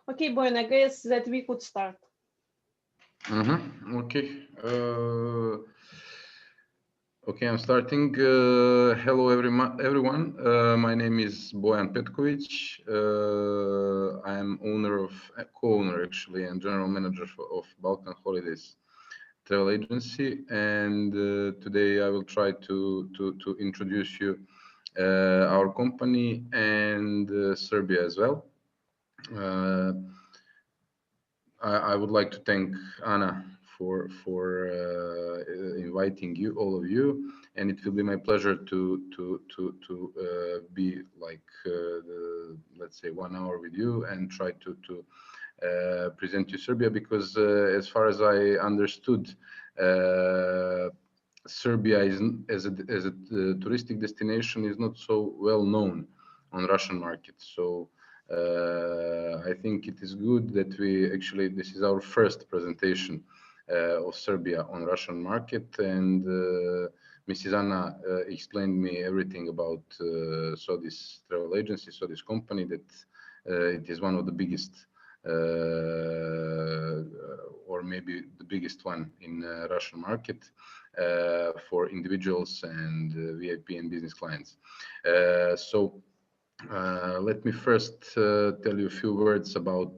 Okay, Boyan, I guess that we could start. Okay. Okay, I'm starting. Hello, everyone. My name is Bojan Petkovic. I am co-owner actually, and general manager of Balkan Holidays travel agency. And today I will try to introduce you our company and Serbia as well. I would like to thank Anna for inviting you, all of you, and it will be my pleasure to be like let's say 1 hour with you and try to present you Serbia, because as far as I understood, Serbia is as a touristic destination is not so well known on Russian market. So I think it is good that this is our first presentation of Serbia on Russian market, and Mrs. Anna explained me everything about Sodis travel agency, Sodis company, that it is one of the biggest or maybe the biggest one in Russian market for individuals and VIP and business clients. So let me first tell you a few words about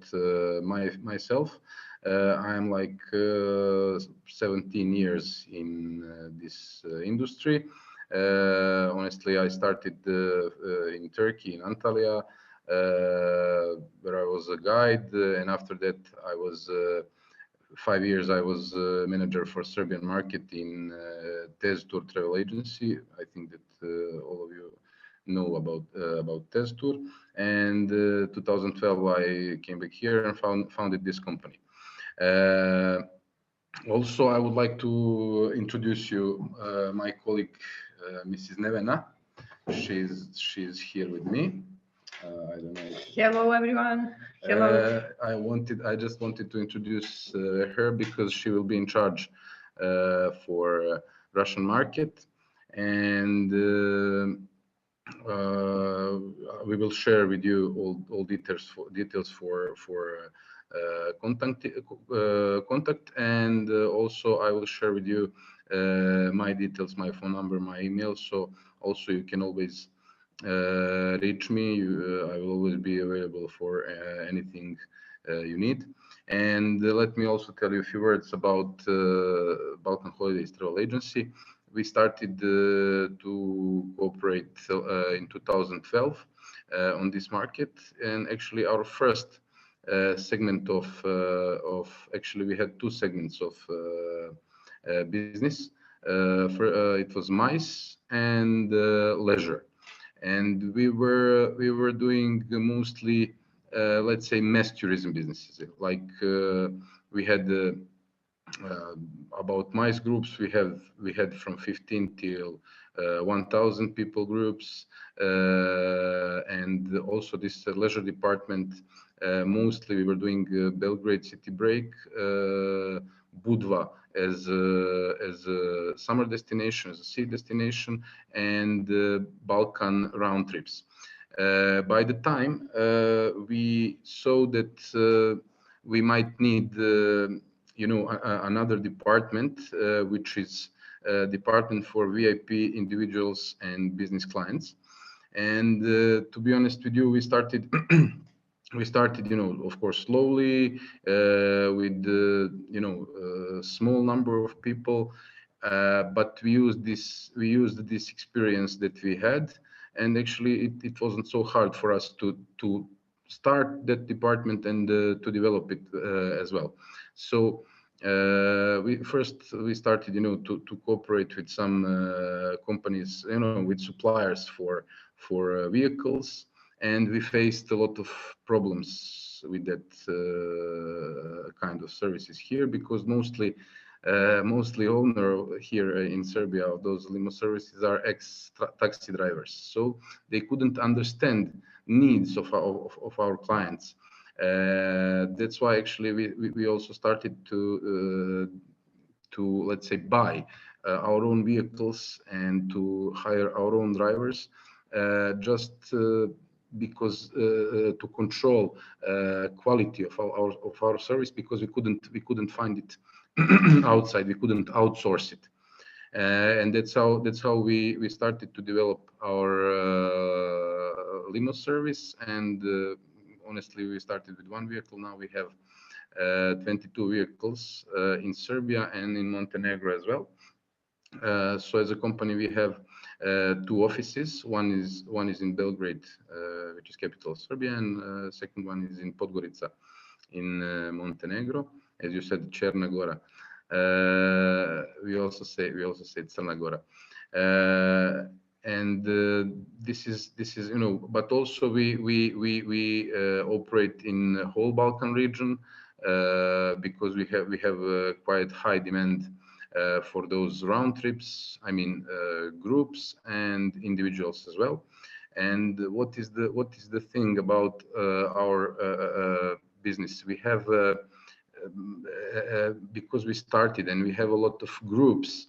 myself. I am like 17 years in this industry. Honestly, I started in Turkey, in Antalya, where I was a guide, and after that I was 5 years I was manager for Serbian market in Tez Tour travel agency. I think that all of you know about Tez Tour. And 2012 I came back here and founded this company. Also, I would like to introduce you my colleague Mrs. Nevena. She's here with me. I don't know. Hello, everyone. Hello. I just wanted to introduce her because she will be in charge for Russian market, and we will share with you all details for contact, and also I will share with you my details, my phone number, my email. So also you can always reach me. I will always be available for anything you need. And let me also tell you a few words about Balkan Holidays travel agency. We started to cooperate in 2012 on this market, and actually our first segment of actually we had two segments of business. It was MICE and leisure, and we were doing mostly let's say mass tourism businesses. Like we had about MICE groups, we had from 15 till 1,000 people groups, and also this leisure department. Mostly we were doing Belgrade city break, Budva as a summer destination, as a sea destination, and Balkan round trips. By the time we saw that we might need another department, which is department for VIP individuals and business clients. And to be honest with you, we started of course slowly with a small number of people, but we used this experience that we had, and actually it wasn't so hard for us to start that department and to develop it as well. So we started to cooperate with some companies, with suppliers for vehicles, and we faced a lot of problems with that kind of services here, because mostly owner here in Serbia of those limo services are ex-taxi drivers, so they couldn't understand needs of our clients. That's why actually we also started to let's say buy our own vehicles and to hire our own drivers, just because to control quality of our service, because we couldn't find it outside. We couldn't outsource it, and that's how we started to develop our limo service. And honestly, we started with one vehicle. Now we have 22 vehicles in Serbia and in Montenegro as well. So as a company, we have two offices. One is in Belgrade, which is capital of Serbia, and second one is in Podgorica, in Montenegro. As you said, Černa Gora. We also say Crna Gora. And this is but also we operate in the whole Balkan region because we have quite high demand for those round trips. I mean, groups and individuals as well. And what is the thing about our business? We have because we started and we have a lot of groups.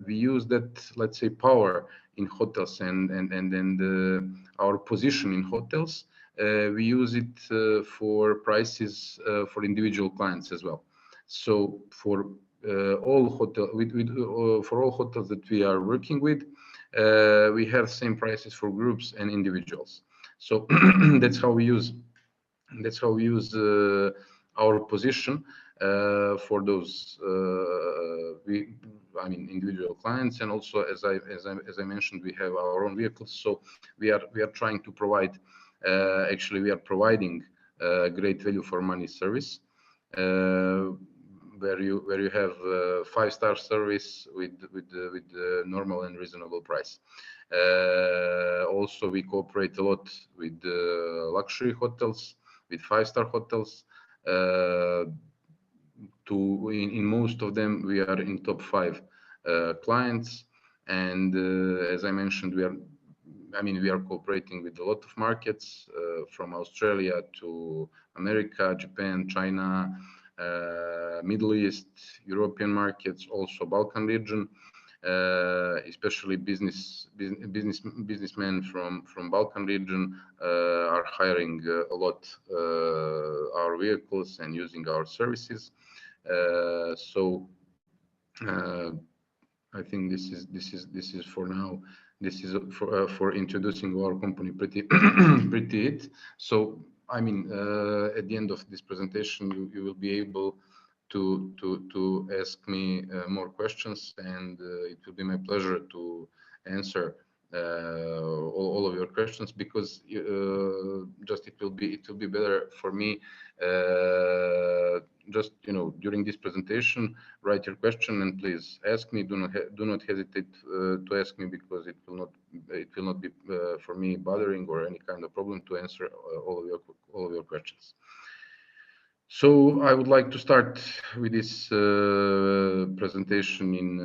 We use that, let's say, power in hotels and our position in hotels. We use it for prices for individual clients as well. So for all hotels that we are working with, we have same prices for groups and individuals. So that's how we use our position for those individual clients. And also, as I mentioned, we have our own vehicles, so we are trying to provide actually we are providing great value for money service, where you have 5-star service with normal and reasonable price. Also, we cooperate a lot with luxury hotels, with 5-star hotels. In most of them, we are in top 5 clients. And as I mentioned, we are cooperating with a lot of markets, from Australia to America, Japan, China, Middle East, European markets, also Balkan region. Especially businessmen from Balkan region are hiring a lot our vehicles and using our services. So I think this is for now. This is for introducing our company pretty it. So at the end of this presentation, you will be able to ask me more questions, and it will be my pleasure to answer all of your questions, because just it will be better for me. Just during this presentation, write your question and please ask me. Do not hesitate to ask me, because it will not be for me bothering or any kind of problem to answer all of your questions. So I would like to start with this presentation in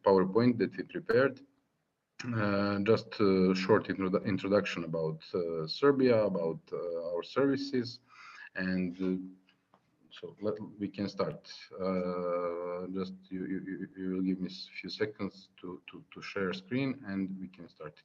PowerPoint that we prepared. Just a short introduction about Serbia, about our services, and so we can start. Just you will give me a few seconds to share screen, and we can start it.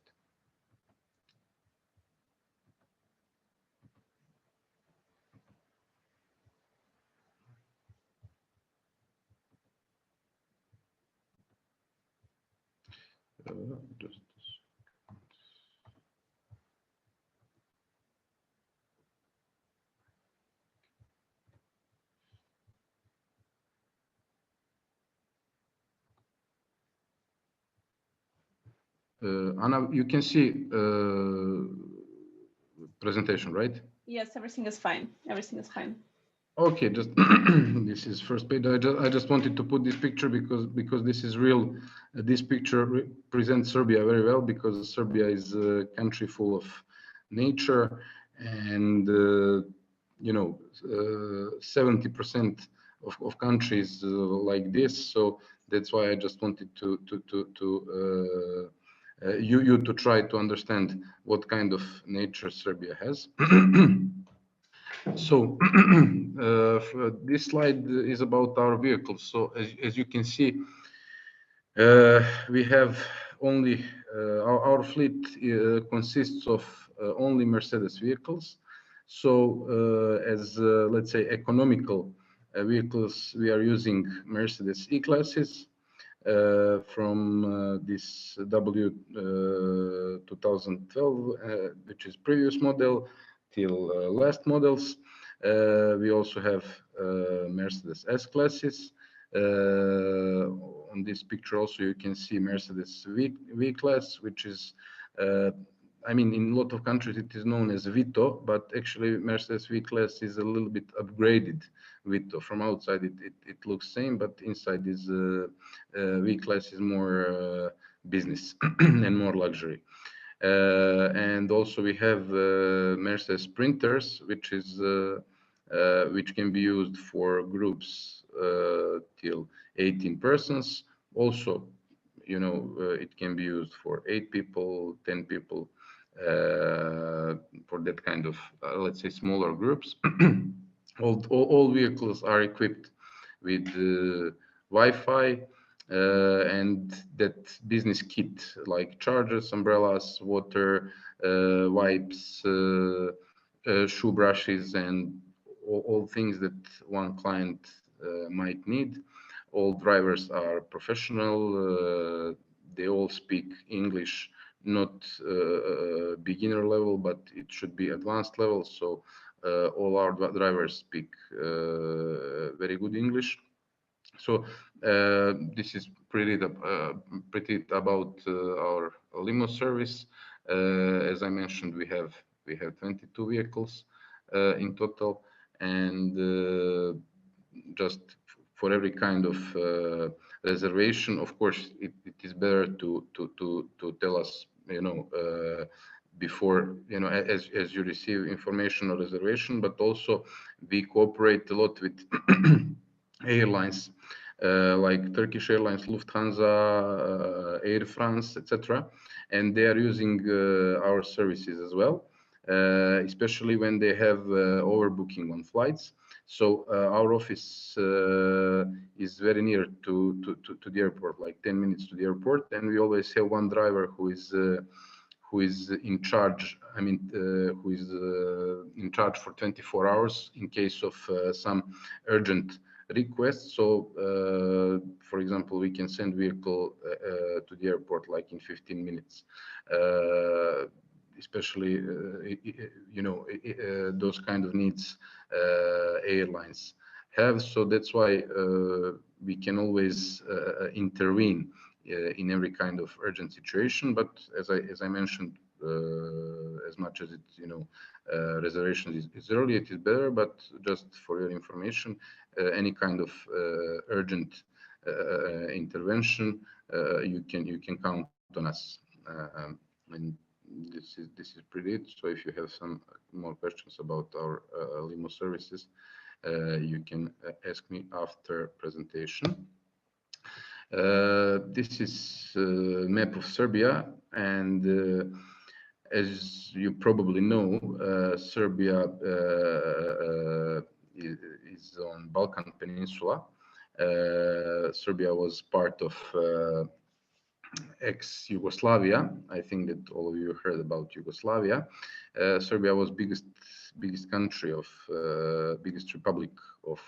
Just Anna, you can see presentation, right? Yes, everything is fine. Everything is fine. Okay, just this is first page. I just wanted to put this picture because this is real. This picture presents Serbia very well, because Serbia is a country full of nature, and 70% of countries like this. So that's why I just wanted you to try to understand what kind of nature Serbia has. So this slide is about our vehicles. So as you can see, we have only our fleet consists of only Mercedes vehicles. So as let's say economical vehicles, we are using Mercedes E-classes from this W 2012, which is previous model, till last models. We also have Mercedes S-classes. On this picture also you can see Mercedes V-class, which is I mean, in a lot of countries it is known as Vito, but actually Mercedes V-class is a little bit upgraded Vito. From outside it looks same, but inside this V-class is more business and more luxury. And also we have Mercedes Sprinters, which is which can be used for groups till 18 persons. Also, you know, it can be used for 8 people, 10 people, for that kind of let's say smaller groups. all vehicles are equipped with Wi-Fi and that business kit like chargers, umbrellas, water, wipes, shoe brushes, and all things that one client might need. All drivers are professional. They all speak English, not beginner level, but it should be advanced level. So all our drivers speak very good English. So this is pretty about our limo service. As I mentioned, we have 22 vehicles in total, and just for every kind of reservation, of course, it is better to tell us, you know, before, you know, as you receive information or reservation. But also we cooperate a lot with airlines like Turkish Airlines, Lufthansa, Air France, etc. And they are using our services as well, especially when they have overbooking on flights. So our office is very near to the airport, like 10 minutes to the airport, and we always have one driver who is in charge. I mean, who is in charge for 24 hours in case of some urgent requests. So, for example, we can send vehicle to the airport like in 15 minutes. Especially, you know, those kind of needs airlines have. So that's why we can always intervene in every kind of urgent situation. But as I mentioned, as much as it's, you know, reservation is early, it is better. But just for your information, any kind of urgent intervention, you can count on us. And this is pretty it. So if you have some more questions about our limo services, you can ask me after presentation. This is a map of Serbia, and as you probably know, Serbia is on Balkan Peninsula. Serbia was part of ex-Yugoslavia. I think that all of you heard about Yugoslavia. Serbia was biggest country of biggest republic of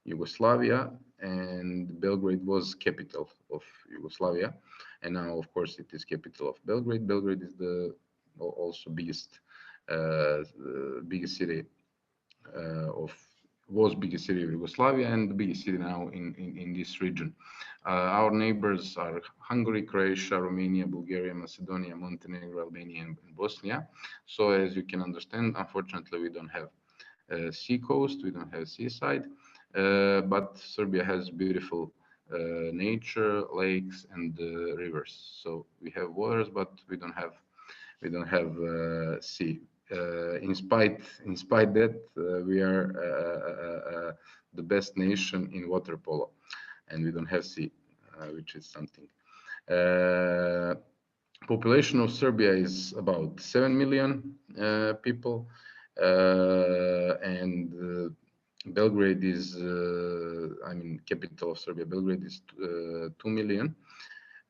Yugoslavia, and Belgrade was capital of Yugoslavia, and now of course it is capital of Belgrade. Belgrade is the also biggest city was biggest city of Yugoslavia, and the biggest city now in this region. Our neighbors are Hungary, Croatia, Romania, Bulgaria, Macedonia, Montenegro, Albania, and Bosnia. So as you can understand, unfortunately, we don't have sea coast, we don't have seaside, but Serbia has beautiful nature, lakes, and rivers. So we have waters, but we don't have sea. In spite that, we are the best nation in water polo, and we don't have sea, which is something. Population of Serbia is about 7 million people, and Belgrade is, I mean, capital of Serbia. Belgrade is 2 million.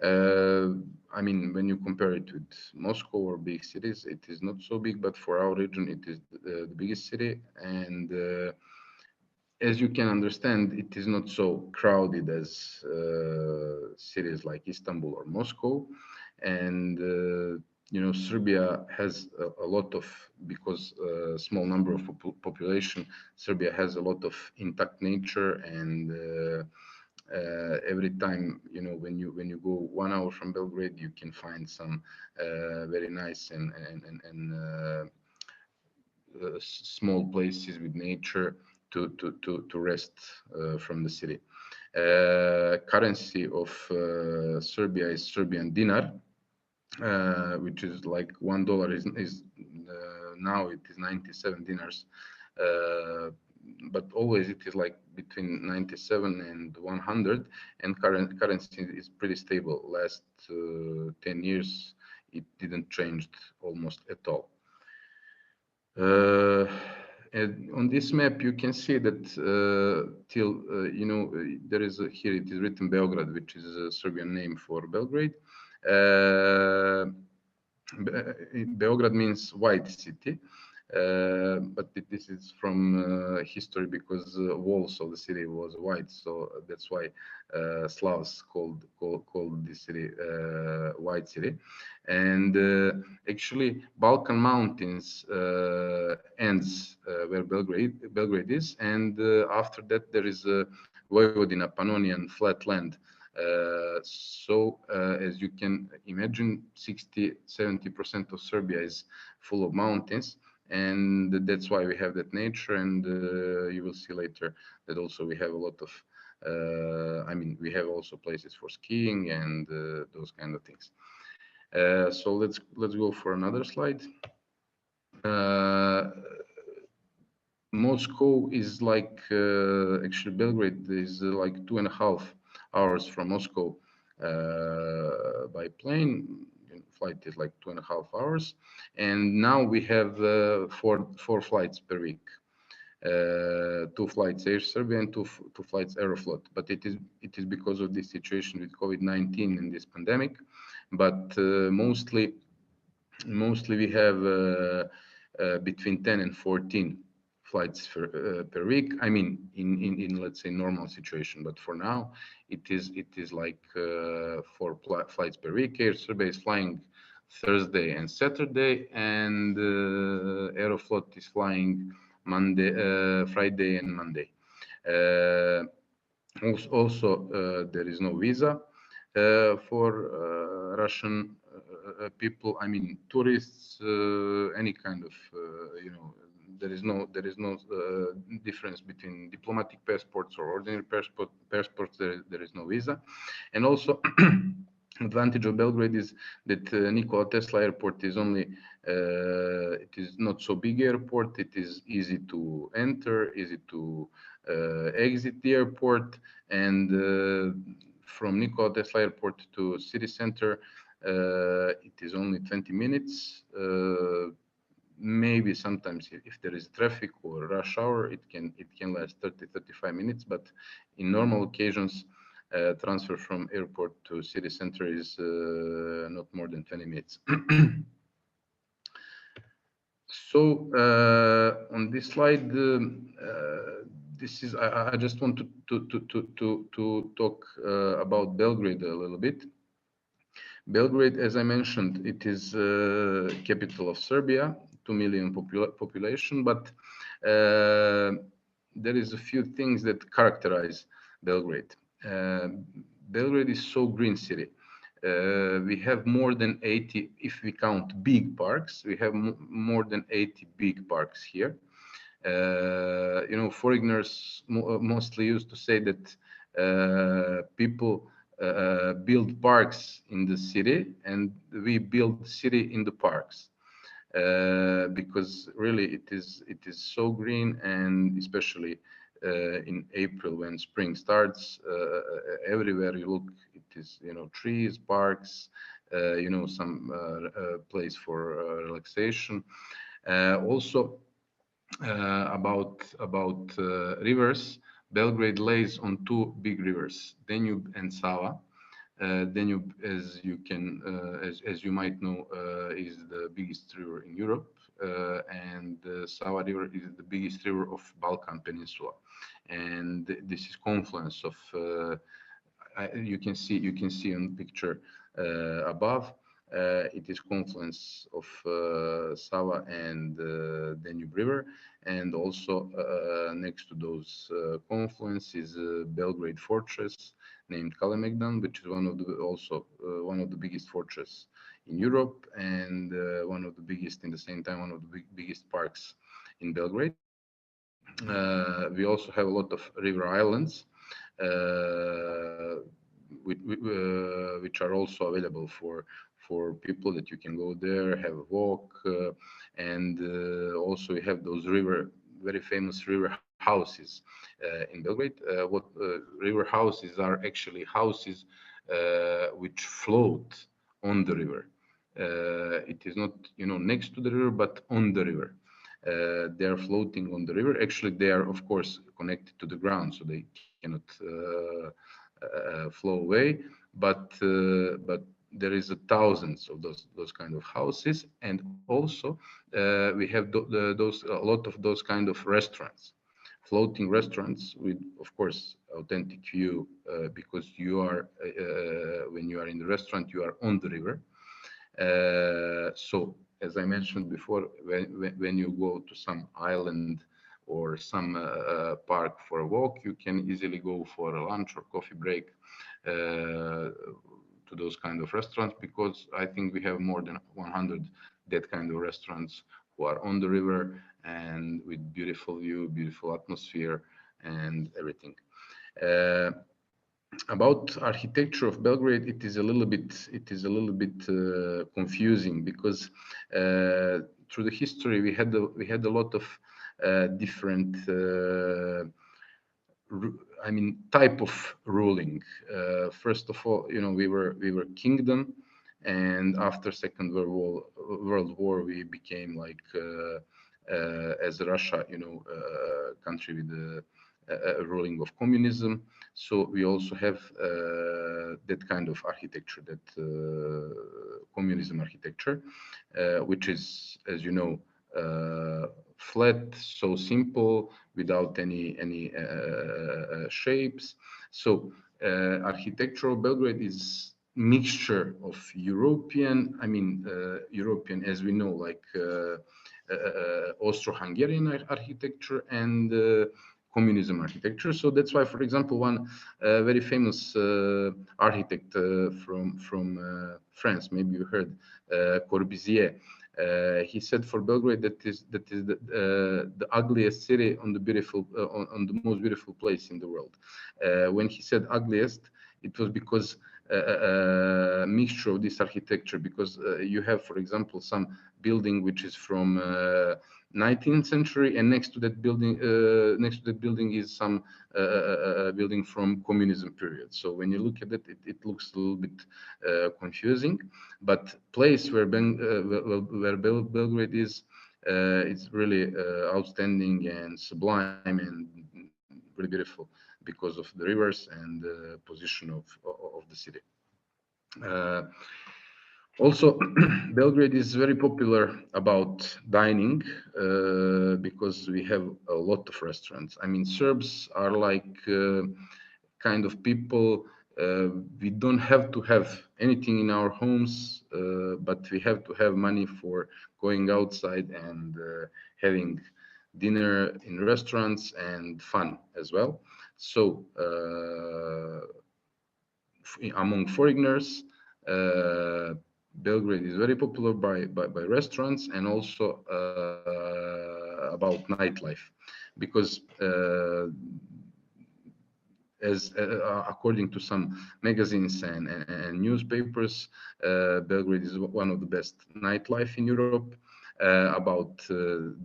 I mean, when you compare it with Moscow or big cities, it is not so big, but for our region, it is the biggest city. And as you can understand, it is not so crowded as cities like Istanbul or Moscow. And Serbia has a lot of, because small number of population, Serbia has a lot of intact nature, and every time, when you go 1 hour from Belgrade, you can find some very nice and small places with nature to rest from the city. Currency of Serbia is Serbian dinar, which is like $1 is now it is 97 dinars, but always it is like between 97 and 100, and currency is pretty stable. Last 10 years it didn't change almost at all. And on this map you can see that till there is here it is written Beograd, which is a Serbian name for Belgrade. Beograd means white city, but this is from history, because walls of the city was white, so that's why Slavs called this city white city. And actually, Balkan Mountains ends where Belgrade is, and after that there is Vojvodina, Pannonian flat land. So as you can imagine, 60-70% of Serbia is full of mountains, and that's why we have that nature. And you will see later that also we have a lot of I mean, we have also places for skiing and those kind of things. So let's go for another slide. Moscow is like actually Belgrade is like 2.5 hours from Moscow by plane. Flight is like 2.5 hours, and now we have four flights per week. 2 flights Air Serbia and two flights Aeroflot, but it is because of this situation with COVID-19 and this pandemic. But mostly we have between 10 and 14 flights per week. I mean, in let's say normal situation, but for now it is like 4 flights per week. Air Serbia is flying Thursday and Saturday, and Aeroflot is flying Friday and Monday. Also there is no visa for Russian people. I mean, tourists, any kind of there is no difference between diplomatic passports or ordinary passports. There is no visa. And also advantage of Belgrade is that Nikola Tesla Airport is only it is not so big airport. It is easy to enter, easy to exit the airport, and from Nikola Tesla Airport to city center it is only 20 minutes. Maybe sometimes if there is traffic or rush hour, it can last 30-35 minutes, but in normal occasions transfer from airport to city center is not more than 20 minutes. So on this slide, this is I just want to talk about Belgrade a little bit. Belgrade, as I mentioned, it is capital of Serbia, 2 million population, but there is a few things that characterize Belgrade. Belgrade is so green city. We have more than 80, if we count big parks, we have more than 80 big parks here. Foreigners mostly used to say that people build parks in the city, and we build city in the parks, because really it is so green, and especially in April when spring starts, everywhere you look, it is trees, parks, some place for relaxation. Also about rivers, Belgrade lays on 2 big rivers, Danube and Sava. Danube, as you might know, is the biggest river in Europe, and the Sava River is the biggest river of Balkan Peninsula, and this is confluence of. You can see on the picture above. It is confluence of Sava and Danube River, and also next to those confluence is Belgrade Fortress named Kalemegdan, which is one of the biggest fortresses in Europe, and one of the biggest, in the same time, one of the biggest parks in Belgrade. We also have a lot of river islands, which are also available for people that you can go there, have a walk, and also we have those very famous river houses in Belgrade. What river houses are actually houses which float on the river. It is not, next to the river, but on the river. They are floating on the river. Actually, they are, of course, connected to the ground, so they cannot flow away. But there is thousands of those kind of houses, and also we have a lot of those kind of restaurants, floating restaurants with, of course, authentic view, because you are when you are in the restaurant, you are on the river. So as I mentioned before, when you go to some island or some park for a walk, you can easily go for a lunch or coffee break to those kind of restaurants, because I think we have more than 100 that kind of restaurants who are on the river and with beautiful view, beautiful atmosphere, and everything. About architecture of Belgrade, it is a little bit confusing, because through the history we had a lot of different type of ruling. First of all, we were kingdom, and after Second World War we became like as Russia, country with a ruling of communism. So we also have that kind of architecture, that communism architecture, which is, as you know, flat, so simple, without any shapes. So architectural Belgrade is mixture of European, European, as we know, like Austro-Hungarian architecture and communism architecture. So that's why, for example, one very famous architect from France, maybe you heard, Corbusier. He said for Belgrade that is the ugliest city on the most beautiful place in the world. When he said ugliest, it was because a mixture of this architecture, because you have, for example, some building which is from 19th century, and next to that building is some building from communism period. So when you look at it, it looks a little bit confusing. But place where Belgrade is, it's really outstanding and sublime and really beautiful because of the rivers and the position of the city. Also, Belgrade is very popular about dining because we have a lot of restaurants. I mean, Serbs are like kind of people. We don't have to have anything in our homes, but we have to have money for going outside and having dinner in restaurants and fun as well. So among foreigners, Belgrade is very popular by restaurants, and also about nightlife, because as according to some magazines and newspapers, Belgrade is one of the best nightlife in Europe. About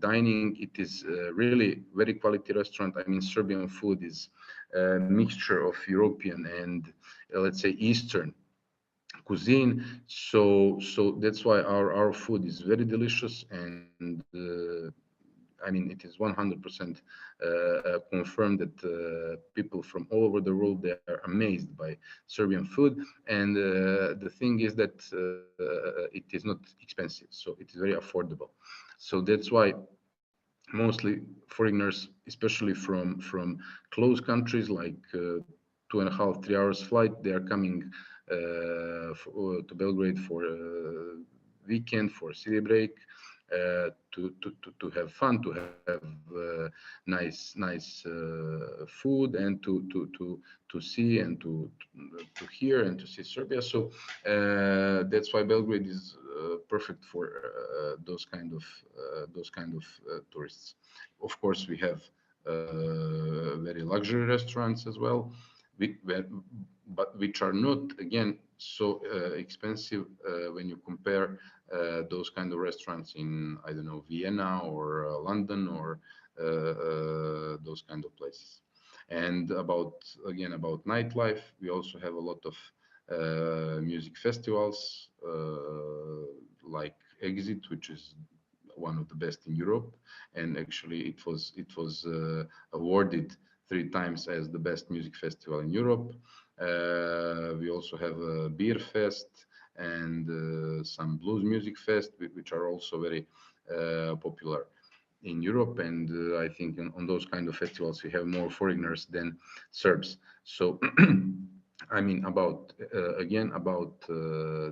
dining, it is really very quality restaurant. I mean, Serbian food is a mixture of European and let's say Eastern cuisine. So that's why our food is very delicious, and I mean, it is 100% confirmed that people from all over the world, they are amazed by Serbian food. And the thing is that it is not expensive, so it is very affordable. So that's why mostly foreigners, especially from close countries like 2.5, 3 hours flight, they are coming to Belgrade for a weekend, for a city break, to have fun, to have nice food, and to see and to hear and to see Serbia. So that's why Belgrade is perfect for those kind of tourists. Of course, we have very luxury restaurants as well, but which are not, again, so expensive when you compare those kind of restaurants in, I don't know, Vienna or London or those kind of places. And about nightlife, we also have a lot of music festivals like Exit, which is one of the best in Europe, and actually it was awarded 3 times as the best music festival in Europe. We also have a beer fest and some blues music fest, which are also very popular in Europe. And I think on those kind of festivals we have more foreigners than Serbs. So I mean, about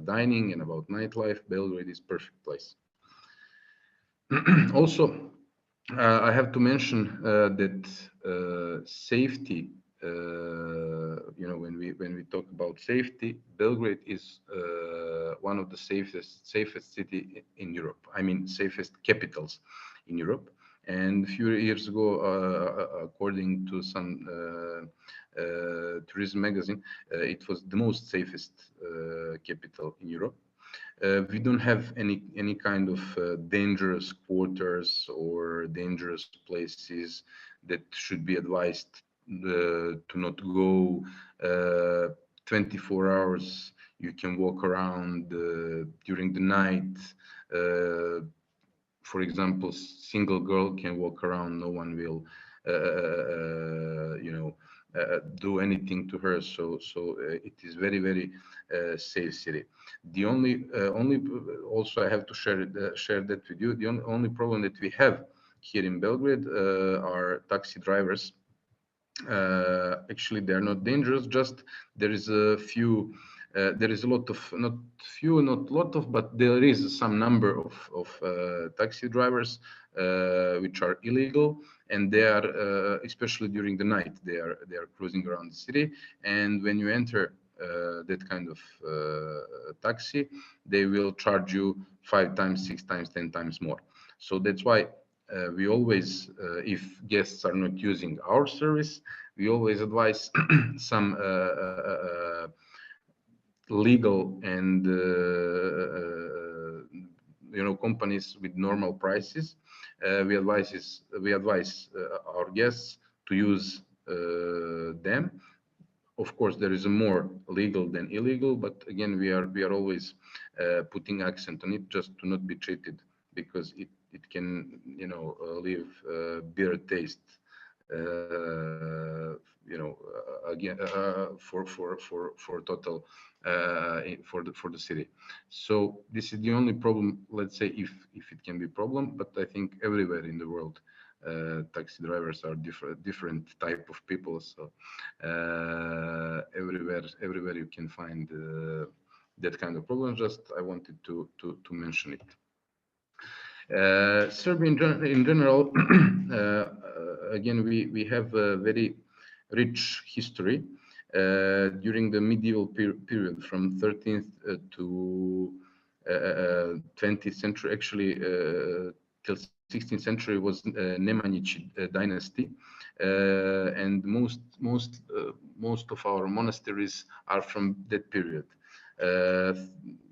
dining and about nightlife, Belgrade is perfect place. Also, I have to mention that safety. When we talk about safety, Belgrade is one of the safest city in Europe. I mean, safest capitals in Europe. And a few years ago, according to some tourism magazine, it was the most safest capital in Europe. We don't have any kind of dangerous quarters or dangerous places that should be advised to not go 24 hours. You can walk around during the night. For example, single girl can walk around. No one will, do anything to her. So it is very safe city. The only also I have to share that with you. The only problem that we have here in Belgrade are taxi drivers. Actually, they are not dangerous. Just there is a few. There is a lot of, not few, not lot of, but there is some number of taxi drivers which are illegal, and they are especially during the night. They are cruising around the city, and when you enter that kind of taxi, they will charge you 5 times, 6 times, 10 times more. So that's why we always, if guests are not using our service, we always advise some legal and companies with normal prices. We advise our guests to use them. Of course, there is a more legal than illegal, but again, we are always putting accent on it, just to not be cheated, because it can leave bitter taste again for total for the city. So this is the only problem, let's say, if it can be problem. But I think everywhere in the world taxi drivers are different type of people. So everywhere you can find that kind of problem. Just I wanted to mention it. Serbia in general, again, we have a very rich history during the medieval period, from 13th to 20th century. Actually, till 16th century was Nemanjić dynasty, and most of our monasteries are from that period.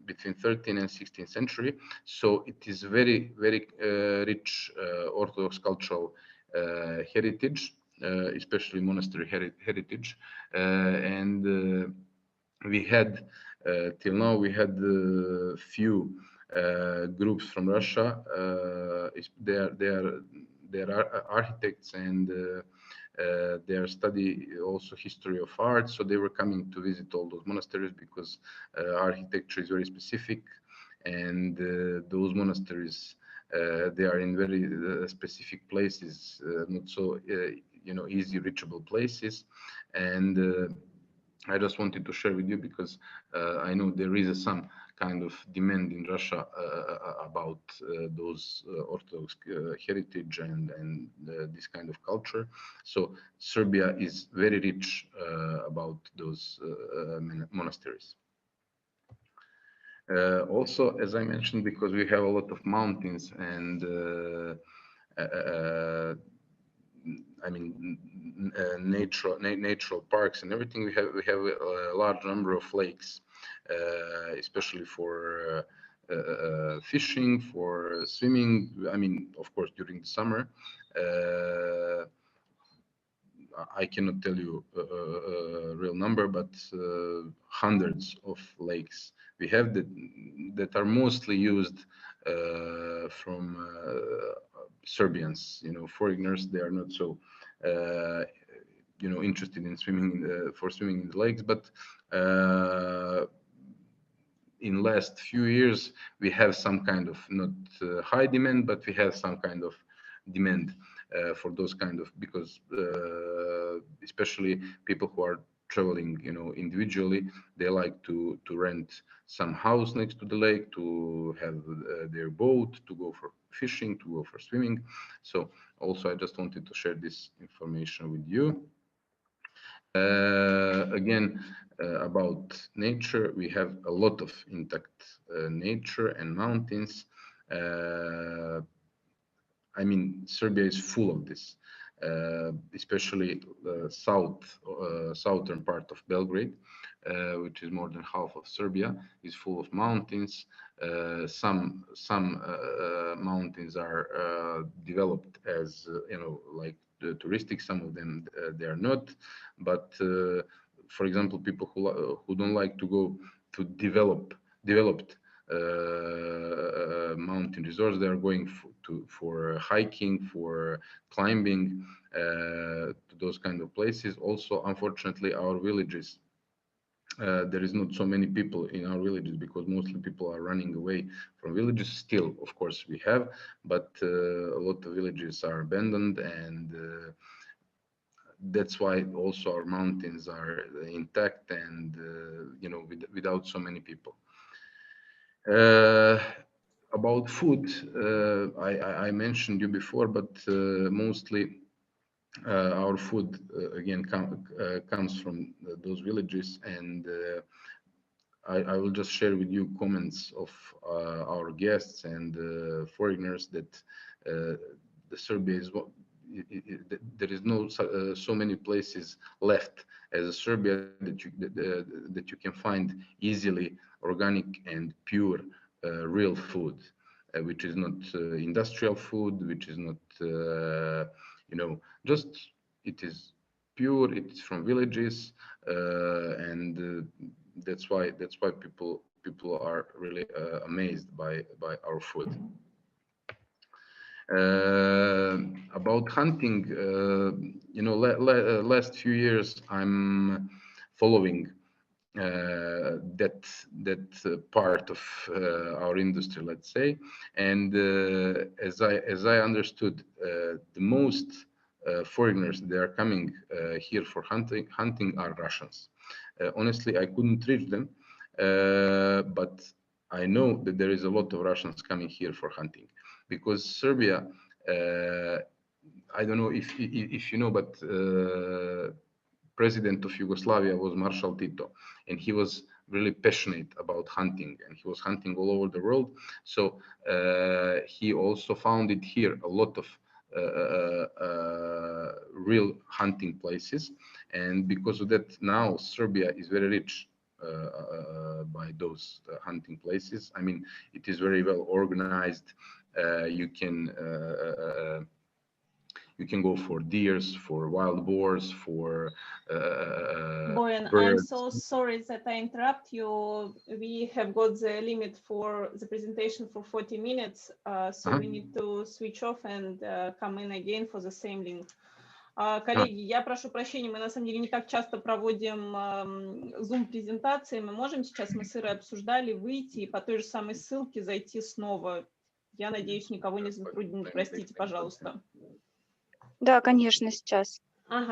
Between 13th and 16th century. So it is very rich Orthodox cultural heritage, especially monastery heritage. And we had, till now, we had few groups from Russia. are architects, and they study also history of art. So they were coming to visit all those monasteries because architecture is very specific, and those monasteries they are in very specific places, not so easy reachable places, and I just wanted to share with you because I know there is some kind of demand in Russia about those Orthodox heritage and this kind of culture. So Serbia is very rich about those monasteries. Also, as I mentioned, because we have a lot of mountains and I mean, natural parks and everything. We have a large number of lakes, especially for fishing, for swimming. I mean, of course, during the summer. I cannot tell you a real number, but hundreds of lakes we have that are mostly used from Serbians. Foreigners, they are not so interested in swimming for swimming in the lakes, but in last few years we have some kind of not high demand, but we have some kind of demand for those kind of, because especially people who are traveling individually, they like to rent some house next to the lake, to have their boat, to go for fishing, to go for swimming. So also I just wanted to share this information with you. Again, about nature, we have a lot of intact nature and mountains. I mean, Serbia is full of this, especially the southern part of Belgrade, which is more than half of Serbia, is full of mountains. Some mountains are developed as like the touristic. Some of them they are not. But for example, people who don't like to go to developed mountain resorts, they are going for hiking, for climbing, to those kind of places. Also, unfortunately, our villages, there is not so many people in our villages because mostly people are running away from villages. Still, of course, we have, but a lot of villages are abandoned, and that's why also our mountains are intact and without so many people. About food, I mentioned you before, but mostly our food again comes from those villages, and I will just share with you comments of our guests and foreigners that the Serbia is there is no so many places left as a Serbia that you can find easily organic and pure real food, which is not industrial food, which is not just, it is pure, it is from villages, and that's why people are really amazed by our food. About hunting, last few years I'm following that part of our industry, let's say, and as I understood, the most foreigners that are coming here for hunting are Russians. Honestly, I couldn't reach them, but I know that there is a lot of Russians coming here for hunting, because Serbia, I don't know if you know, but president of Yugoslavia was Marshal Tito, and he was really passionate about hunting, and he was hunting all over the world. So he also founded here a lot of real hunting places, and because of that, now Serbia is very rich by those hunting places. I mean, it is very well organized. You You can go for deers, for wild boars, for Boyan, I'm birds. so sorry that I interrupt you. We have got the limit for the presentation for 40 minutes, so we need to switch off and come in again for the same link. Коллеги, я прошу прощения, мы на самом деле не так часто проводим Zoom-презентации. Мы можем сейчас, мы с Ирой обсуждали, выйти и по той же самой ссылке зайти снова. Я надеюсь, никого не затруднит, простите, пожалуйста. Да, конечно, сейчас. Ага.